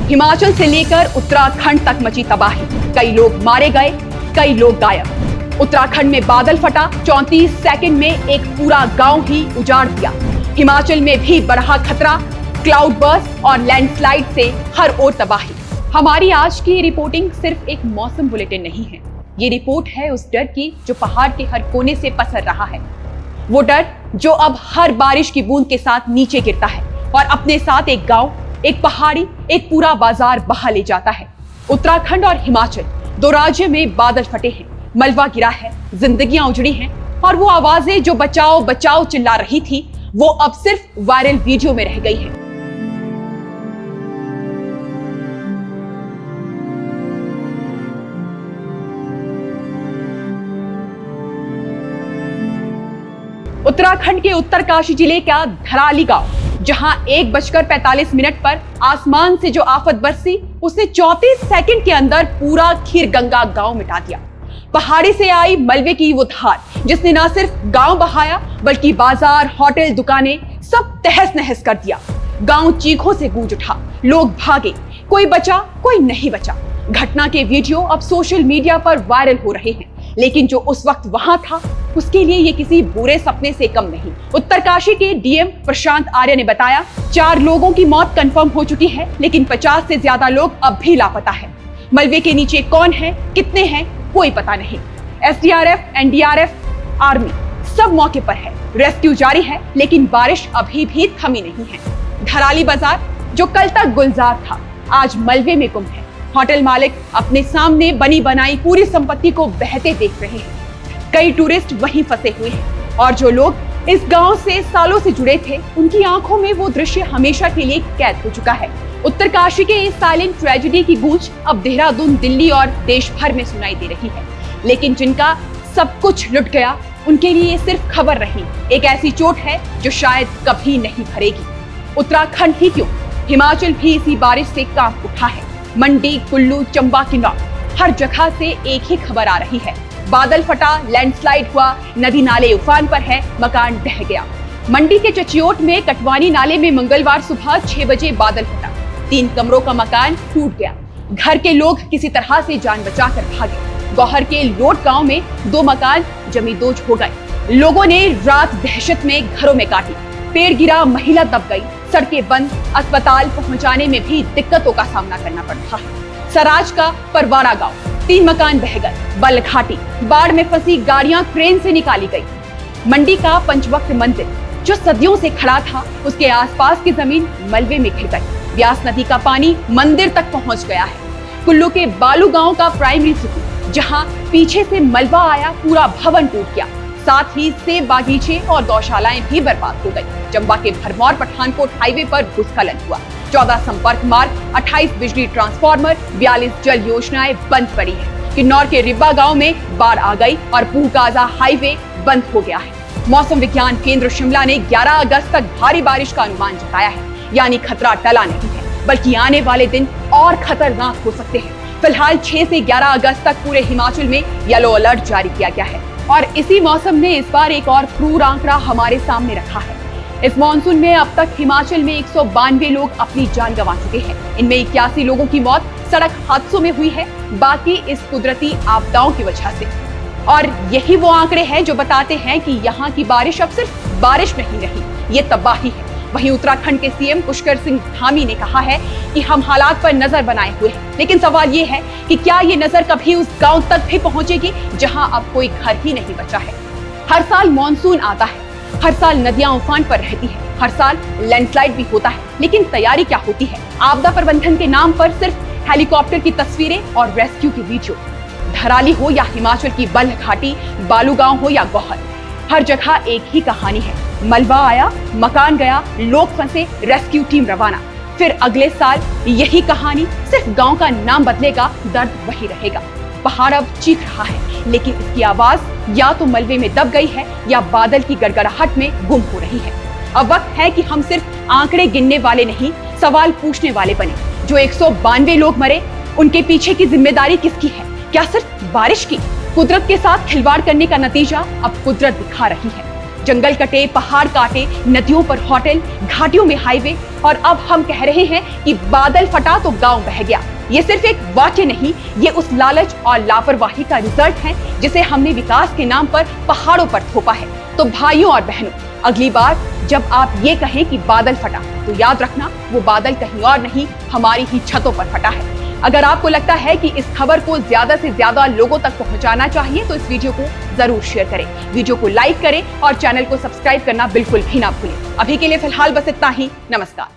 हिमाचल से लेकर उत्तराखंड तक मची तबाही, कई लोग मारे गए, कई लोग गायब। उत्तराखंड में बादल फटा, 34 सेकंड में एक पूरा गांव ही उजाड़ दिया। हिमाचल में भी बढ़ा खतरा, क्लाउड बर्स्ट और लैंडस्लाइड से हर ओर तबाही। हमारी आज की रिपोर्टिंग सिर्फ एक मौसम बुलेटिन नहीं है, ये रिपोर्ट है उस डर की जो पहाड़ के हर कोने से पसर रहा है। वो डर जो अब हर बारिश की बूंद के साथ नीचे गिरता है और अपने साथ एक गांव, एक पहाड़ी, एक पूरा बाजार बहा ले जाता है। उत्तराखंड और हिमाचल, दो राज्य में बादल फटे हैं, मलबा गिरा है, जिंदगियां उजड़ी हैं और वो आवाजें जो बचाओ बचाओ चिल्ला रही थी, वो अब सिर्फ वायरल वीडियो में रह गई है। उत्तराखंड के उत्तरकाशी जिले का धराली गांव, जहां 1:45 पर आसमान से जो आफत बरसी, उसने 34 सेकंड के अंदर पूरा खीरगंगा गांव मिटा दिया। पहाड़ी से आई मलबे की वो धार, जिसने न सिर्फ गांव बहाया बल्कि बाजार, होटल, दुकानें सब तहस नहस कर दिया। गांव चीखों से गूंज उठा, लोग भागे, कोई बचा कोई नहीं बचा। घटना के वीडियो अब सोशल मीडिया पर वायरल हो रहे हैं, लेकिन जो उस वक्त वहां था उसके लिए ये किसी बुरे सपने से कम नहीं। उत्तरकाशी के डीएम प्रशांत आर्य ने बताया, 4 लोगों की मौत कंफर्म हो चुकी है, लेकिन 50 से ज्यादा लोग अब भी लापता है। मलबे के नीचे कौन है, कितने हैं, कोई पता नहीं। एसडीआरएफ, एनडीआरएफ, आर्मी सब मौके पर है, रेस्क्यू जारी है, लेकिन बारिश अभी भी थमी नहीं है। धराली बाजार जो कल तक गुलजार था, आज मलबे में गुम है। होटल मालिक अपने सामने बनी बनाई पूरी संपत्ति को बहते देख रहे हैं। कई टूरिस्ट वहीं फंसे हुए हैं और जो लोग इस गांव से सालों से जुड़े थे, उनकी आंखों में वो दृश्य हमेशा के लिए कैद हो चुका है। उत्तरकाशी के इस साइलेंट ट्रेजेडी की गूंज अब देहरादून, दिल्ली और देश भर में सुनाई दे रही है, लेकिन जिनका सब कुछ लुट गया, उनके लिए ये सिर्फ खबर रही, एक ऐसी चोट है जो शायद कभी नहीं भरेगी। उत्तराखंड ही क्यों, हिमाचल भी इसी बारिश से कांप उठा है। मंडी, कुल्लू, चंबा, किन्नौर, हर जगह से एक ही खबर आ रही है, बादल फटा, लैंडस्लाइड हुआ, नदी नाले उफान पर है, मकान ढह गया। मंडी के चचियोट में कटवानी नाले में मंगलवार सुबह 6 बजे बादल फटा, 3 कमरों का मकान टूट गया। घर के लोग किसी तरह से जान बचाकर भागे। गौहर के लोट गांव में 2 मकान जमींदोज हो गए। लोगों ने रात दहशत में घरों में काटी, पेड़ गिरा, महिला दब गई, सड़कें बंद, अस्पताल पहुंचाने में भी दिक्कतों का सामना करना पड़ता है। सराज का परवाड़ा गांव, 3 मकान बह गए। बलघाटी, बाढ़ में फंसी गाड़ियां क्रेन से निकाली गई। मंडी का पंचवक्त मंदिर जो सदियों से खड़ा था, उसके आसपास की जमीन मलबे में घिर गई। ब्यास नदी का पानी मंदिर तक पहुंच गया है। कुल्लू के बालू गांव का प्राइमरी स्कूल, जहां पीछे से मलबा आया, पूरा भवन टूट गया। साथ ही सेब बागीचे और गौशालाएं भी बर्बाद हो गई। चंबा के भरमौर पठानकोट हाईवे पर भूस्खलन हुआ, 14 संपर्क मार्ग, 28 बिजली ट्रांसफार्मर, 42 जल योजनाएं बंद पड़ी है। किन्नौर के रिब्बा गांव में बाढ़ आ गई और पूह-गाजा हाईवे बंद हो गया है। मौसम विज्ञान केंद्र शिमला ने 11 अगस्त तक भारी बारिश का अनुमान जताया है, यानी खतरा टला नहीं है, बल्कि आने वाले दिन और खतरनाक हो सकते हैं। फिलहाल 6 से 11 अगस्त तक पूरे हिमाचल में येलो अलर्ट जारी किया गया है और इसी मौसम ने इस बार एक और क्रूर आंकड़ा हमारे सामने रखा है। इस मॉनसून में अब तक हिमाचल में 192 लोग अपनी जान गंवा चुके हैं। इनमें 81 लोगों की मौत सड़क हादसों में हुई है, बाकी इस कुदरती आपदाओं की वजह से। और यही वो आंकड़े हैं जो बताते हैं कि यहाँ की बारिश अब सिर्फ बारिश नहीं रही, ये तबाही है। वहीं उत्तराखंड के सीएम पुष्कर सिंह धामी ने कहा है कि हम हालात पर नजर बनाए हुए हैं, लेकिन सवाल ये है कि क्या ये नजर कभी उस गांव तक भी पहुंचेगी जहां अब कोई घर ही नहीं बचा है। हर साल मॉनसून आता है, हर साल नदियां उफान पर रहती है, हर साल लैंडस्लाइड भी होता है, लेकिन तैयारी क्या होती है? आपदा प्रबंधन के नाम पर सिर्फ हेलीकॉप्टर की तस्वीरें और रेस्क्यू की वीडियो। धराली हो या हिमाचल की बलघाटी, बालू गांव हो या गौहर, हर जगह एक ही कहानी है। मलबा आया, मकान गया, लोग फंसे, रेस्क्यू टीम रवाना। फिर अगले साल यही कहानी, सिर्फ गांव का नाम बदलेगा, दर्द वही रहेगा। पहाड़ अब चीख रहा है, लेकिन इसकी आवाज या तो मलबे में दब गई है या बादल की गड़गड़ाहट में गुम हो रही है। अब वक्त है कि हम सिर्फ आंकड़े गिनने वाले नहीं, सवाल पूछने वाले बने। जो 192 लोग मरे, उनके पीछे की जिम्मेदारी किसकी है? क्या सिर्फ बारिश की? कुदरत के साथ खिलवाड़ करने का नतीजा अब कुदरत दिखा रही है। जंगल कटे, पहाड़ काटे, नदियों पर होटल, घाटियों में हाईवे, और अब हम कह रहे हैं कि बादल फटा तो गांव बह गया। ये सिर्फ एक वाक्य नहीं, ये उस लालच और लापरवाही का रिजल्ट है जिसे हमने विकास के नाम पर पहाड़ों पर थोपा है। तो भाइयों और बहनों, अगली बार जब आप ये कहें कि बादल फटा, तो याद रखना वो बादल कहीं और नहीं, हमारी ही छतों पर फटा है। अगर आपको लगता है कि इस खबर को ज्यादा से ज्यादा लोगों तक पहुंचाना चाहिए तो इस वीडियो को जरूर शेयर करें, वीडियो को लाइक करें और चैनल को सब्सक्राइब करना बिल्कुल भी ना भूलें। अभी के लिए फिलहाल बस इतना ही। नमस्कार।